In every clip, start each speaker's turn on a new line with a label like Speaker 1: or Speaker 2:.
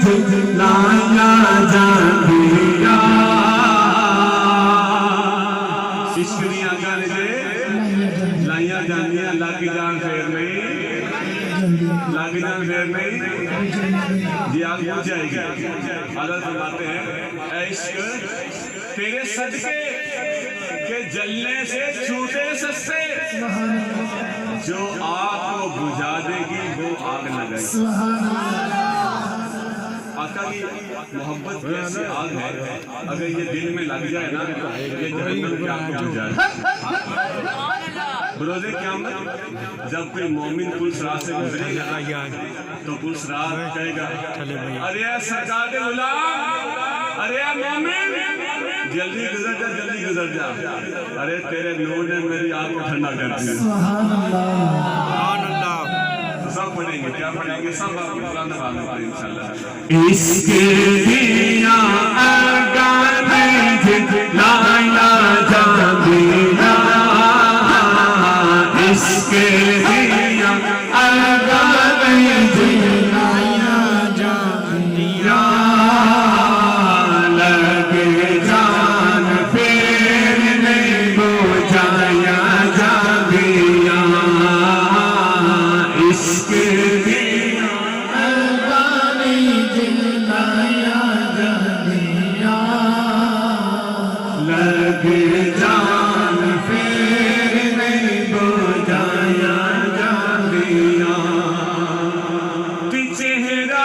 Speaker 1: लाया जांदिया इश्क दियां गल जे लाइया जांदिया लग जान फेर नहीं लग जान फेर नहीं जी आग बुझ जाएगी। अल्लाह फरमाते हैं ऐ इश्क तेरे सदके के जलने से छूटे सस्ते जो आग को बुझा देगी वो आग लगाएगी। आका की मोहब्बत की ऐसी आग है अगर ये दिल में लग जाए ना तो ये जहन्नम की आग बुझ जाए। रोज़े क़यामत जब कोई मोमिन पुलिस रात से गुजरेगा तो पुलिस रात कहेगा अरे सरकार के गुलाम अरे मोमिन जल्दी गुजर जा अरे तेरे नूर ने मेरी आग को ठंडा कर दिया। सब पढ़ेंगे क्या पढ़ेंगे सब इंशाल्लाह। इसके दिया लाया जांदिया इसके दिया लाया जांदिया लग जान फिर नहीं बुझाया जांदिया इसके दिया लाया जांदिया लग जान फिर नहीं बुझाया जांदिया। चेहरा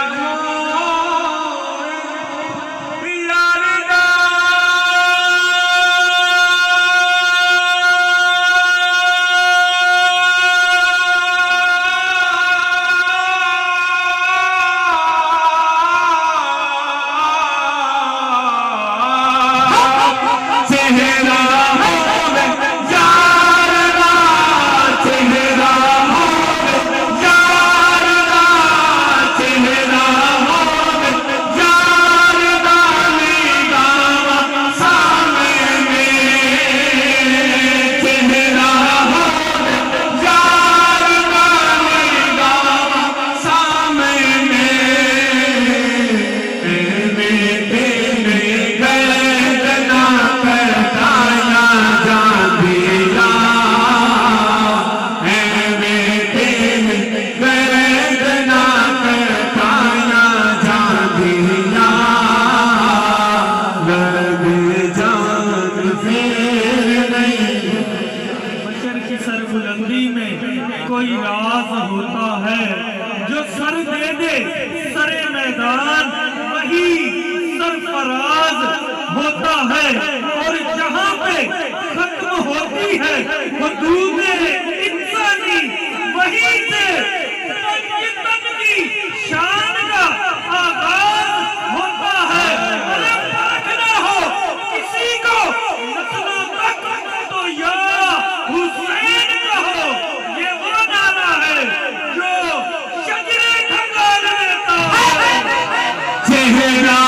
Speaker 2: कोई राज होता है जो सर दे दे सरे मैदान वही सरफराज होता है और जहाँ पे खत्म होती है हुदूद इंसानी वहीं से तक की शान का आगाज होता है। अरे देखना हो किसी को नस्लों तक तो या हुसैन कहो ये वो नारा है जो शजरे खंगाल देता है।
Speaker 1: चेहरा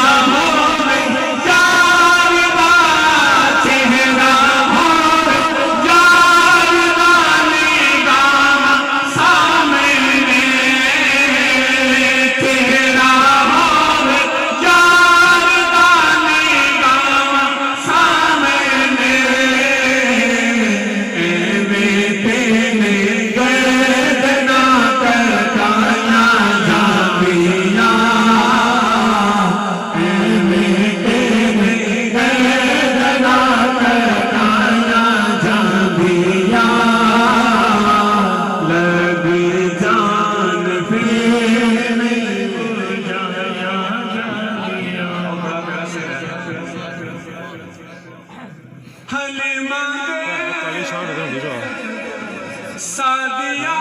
Speaker 1: सादिया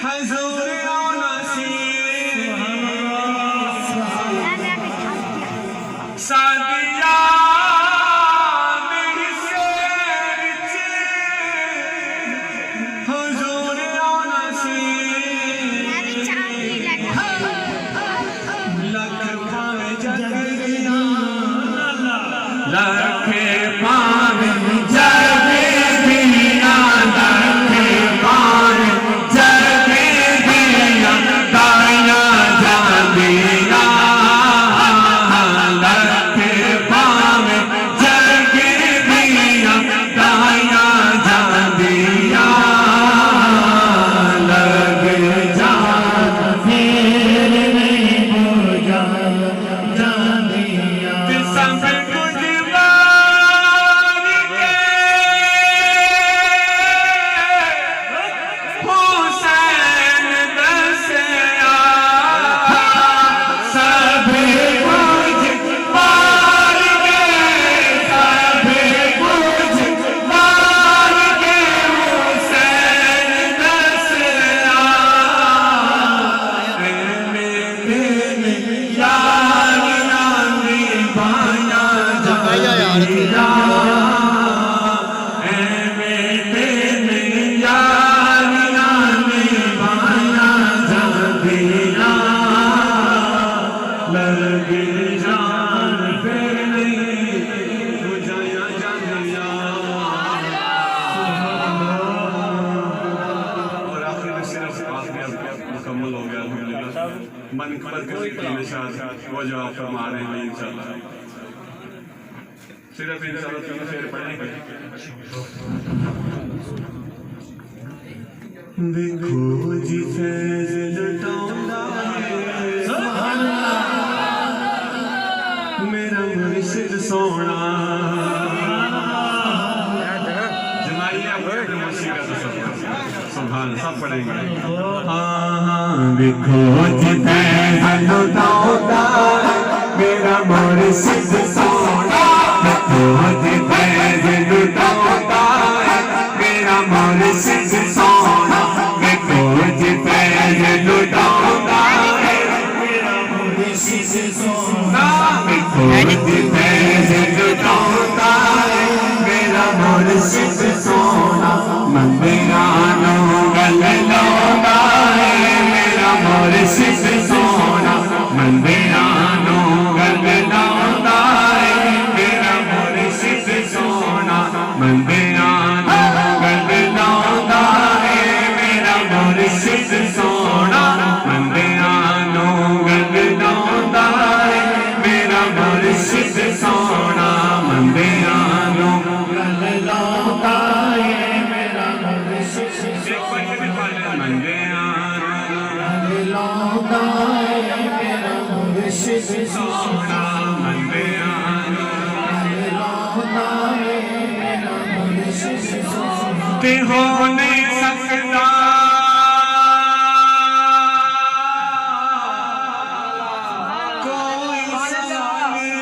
Speaker 1: हजूर सादिया हजूर लख पावे जगरिया लखे पावे जगरिया लखे पावे जगरिया मन पर किसी के निशान वो जवाब फरमा रहे हैं इंशाल्लाह। सिर्फ इंशाल्लाह 3 शेर पढ़ेंगे। देखो जी फैज़ लुटाऊंगा मेरा मुर्शिद सोना। जमाइए अपने मुर्शिद का सुभान सब पढ़ेंगे। हाँ देखो जी फैज़ लुटाऊंगा मेरा मुर्शिद सोना। देखो जी फैज़ लुटाऊंगा मेरा मुर्शिद सोना। देखो जी फैज़ लुटाऊंगा मेरा मुर्शिद सोना। देखो जी फैज़ लुटाऊंगा मेरा मुर्शिद सोना। मंदिरानो गल लौंदा है मेरा मुर्शिद सोना। मंदिरानो गल लौंदा है मेरा मुर्शिद सोना। मंदिरानो गल लौंदा है मेरा मुर्शिद सोना। मंदिरानो गल लौंदा है मेरा मुर्शिद सोना। मंदिरानो गल लौंदा है मेरा मुर्शिद सोना। मंदिरानो लौंदा है मेरा मुर्शिद सोना। मंदिरानो लौंदा है मेरा मुर्शिद सोना। ते हो नहीं सकता कोई सवाली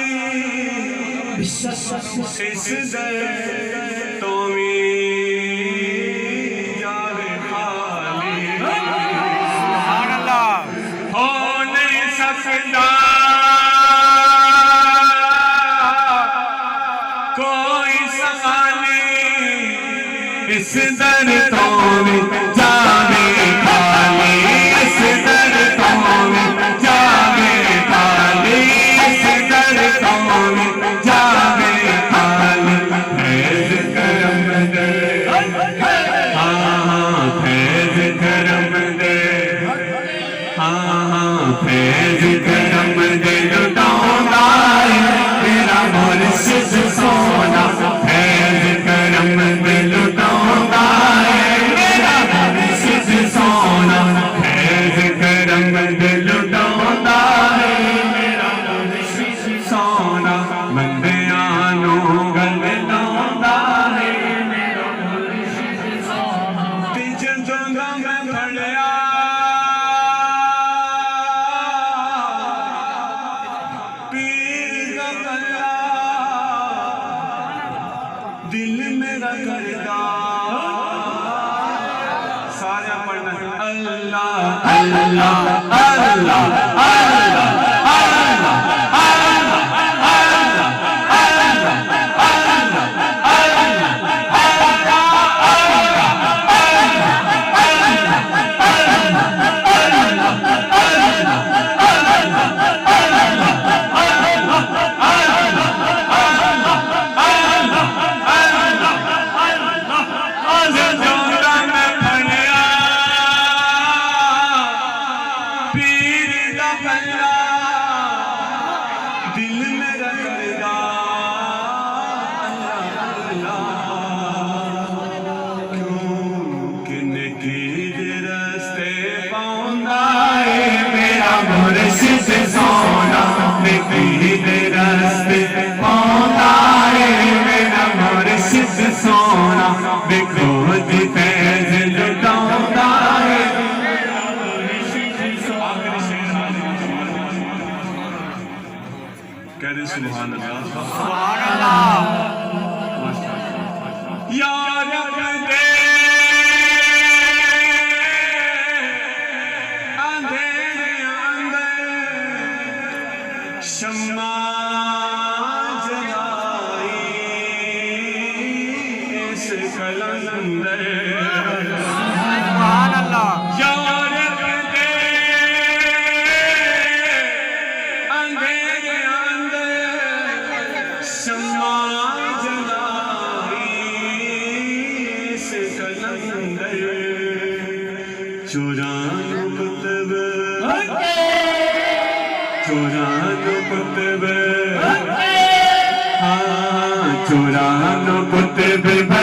Speaker 1: इस दर तो भी जावे खाली। सुभान अल्लाह। हो नहीं सकता कोई सवाली इस दर तो भी जावे खाली। इस दर तो भी जावे खाली। इस दर तो भी जावे खाली। फैज़ करम दे हाँ फैज़ करम दे हाँ फैज़ करम दे लुटाऊंगा मेरा मुर्शिद सोना। फैज़ करम दे लुटाऊंगा मेरा मुर्शिद सोना। फैज़ करम दे लुटाऊंगा मेरा मुर्शिद सोना। मंदिरानो गल लौंदा है मेरा मुर्शिद सोना। ते जदों दा मैं फड़िया पीर दा गला दिल मेरा करदा सारे पढ़ना अल्लाह अल्लाह अल्लाह अल्लाह दिल मेरा करदा क्यों नेकी दे रस्ते पाउंदा है मेरा मुर्शिद सोना। नेकी दे रस्ते पाउंदा है मेरा मुर्शिद सोना। देखो जी फैज़ लुटाऊंदा है मेरा मुर्शिद सोना। कह दे सुभान अल्लाह सुभान अल्लाह। या रब दे अंधेरे अंदर शम्मा जलाई इस कलंदर। सुभान अल्लाह। या रब दे अंधेरे शम्मा जलाई इस कलंदर। चुरानो कुतब चौरानो कुतुब हाँ चौरानो कुतुब